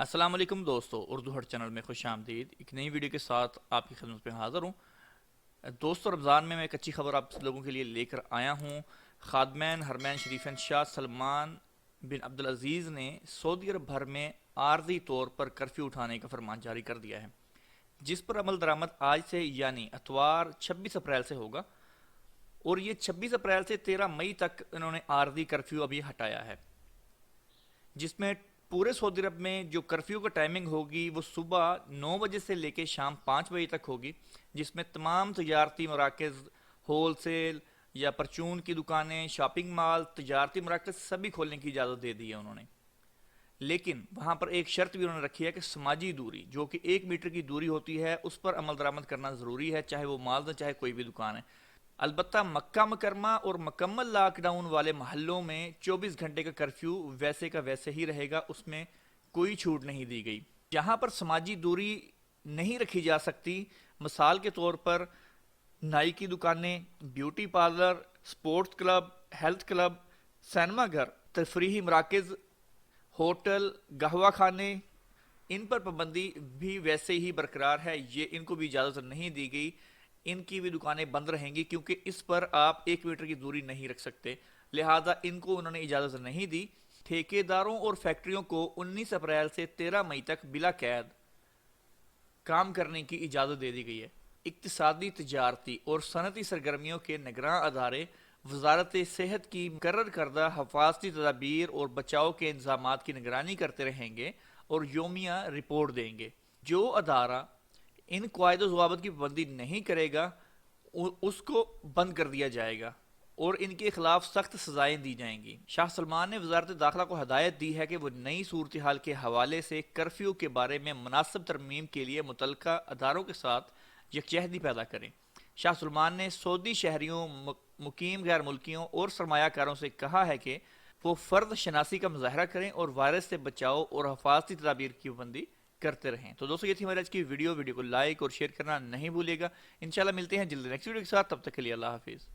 السلام علیکم دوستو، اردو ہٹ چینل میں خوش آمدید۔ ایک نئی ویڈیو کے ساتھ آپ کی خدمت میں حاضر ہوں۔ دوستو، رمضان میں ایک اچھی خبر آپ لوگوں کے لیے لے کر آیا ہوں۔ خادمین حرمین شریفین شاہ سلمان بن عبدالعزیز نے سعودی عرب بھر میں عارضی طور پر کرفیو اٹھانے کا فرمان جاری کر دیا ہے، جس پر عمل درآمد آج سے یعنی اتوار 26 اپریل سے ہوگا، اور یہ 26 اپریل سے 13 مئی تک انہوں نے عارضی کرفیو ابھی ہٹایا ہے، جس میں پورے سعودی عرب میں جو کرفیو کا ٹائمنگ ہوگی وہ صبح 9 بجے سے لے کے شام 5 بجے تک ہوگی، جس میں تمام تجارتی مراکز، ہول سیل یا پرچون کی دکانیں، شاپنگ مال، تجارتی مراکز سبھی کھولنے کی اجازت دے دی ہے انہوں نے۔ لیکن وہاں پر ایک شرط بھی انہوں نے رکھی ہے کہ سماجی دوری، جو کہ 1 میٹر کی دوری ہوتی ہے، اس پر عمل درآمد کرنا ضروری ہے، چاہے وہ مال نہ چاہے کوئی بھی دکان ہے۔ البتہ مکہ مکرمہ اور مکمل لاک ڈاؤن والے محلوں میں 24 گھنٹے کا کرفیو ویسے کا ویسے ہی رہے گا، اس میں کوئی چھوٹ نہیں دی گئی۔ جہاں پر سماجی دوری نہیں رکھی جا سکتی، مثال کے طور پر نائی کی دکانیں، beauty parlour, sports club, health club, cinema گھر، تفریحی مراکز، ہوٹل، قہوہ خانے، ان پر پابندی بھی ویسے ہی برقرار ہے، یہ ان کو بھی اجازت نہیں دی گئی، ان کی بھی دکانیں بند رہیں گی، کیونکہ اس پر آپ 1 میٹر کی دوری نہیں رکھ سکتے، لہذا ان کو انہوں نے اجازت نہیں دی۔ ٹھیکیداروں اور فیکٹریوں کو 19 اپریل سے 13 مئی تک بلا قید کام کرنے کی اجازت دے دی گئی ہے۔ اقتصادی، تجارتی اور صنعتی سرگرمیوں کے نگراں ادارے وزارت صحت کی مقرر کردہ حفاظتی تدابیر اور بچاؤ کے انتظامات کی نگرانی کرتے رہیں گے اور یومیہ رپورٹ دیں گے۔ جو ادارہ ان قواعد و ضوابط کی پابندی نہیں کرے گا، اس کو بند کر دیا جائے گا اور ان کے خلاف سخت سزائیں دی جائیں گی۔ شاہ سلمان نے وزارت داخلہ کو ہدایت دی ہے کہ وہ نئی صورتحال کے حوالے سے کرفیو کے بارے میں مناسب ترمیم کے لیے متعلقہ اداروں کے ساتھ یکجہتی پیدا کریں۔ شاہ سلمان نے سعودی شہریوں، مقیم غیر ملکیوں اور سرمایہ کاروں سے کہا ہے کہ وہ فرد شناسی کا مظاہرہ کریں اور وائرس سے بچاؤ اور حفاظتی تدابیر کی پابندی کرتے رہیں۔ تو دوستو، یہ تھی ہماری آج کی ویڈیو کو لائک اور شیئر کرنا نہیں بھولے گا۔ انشاءاللہ ملتے ہیں جلد نیکسٹ ویڈیو کے ساتھ، تب تک کے لیے اللہ حافظ۔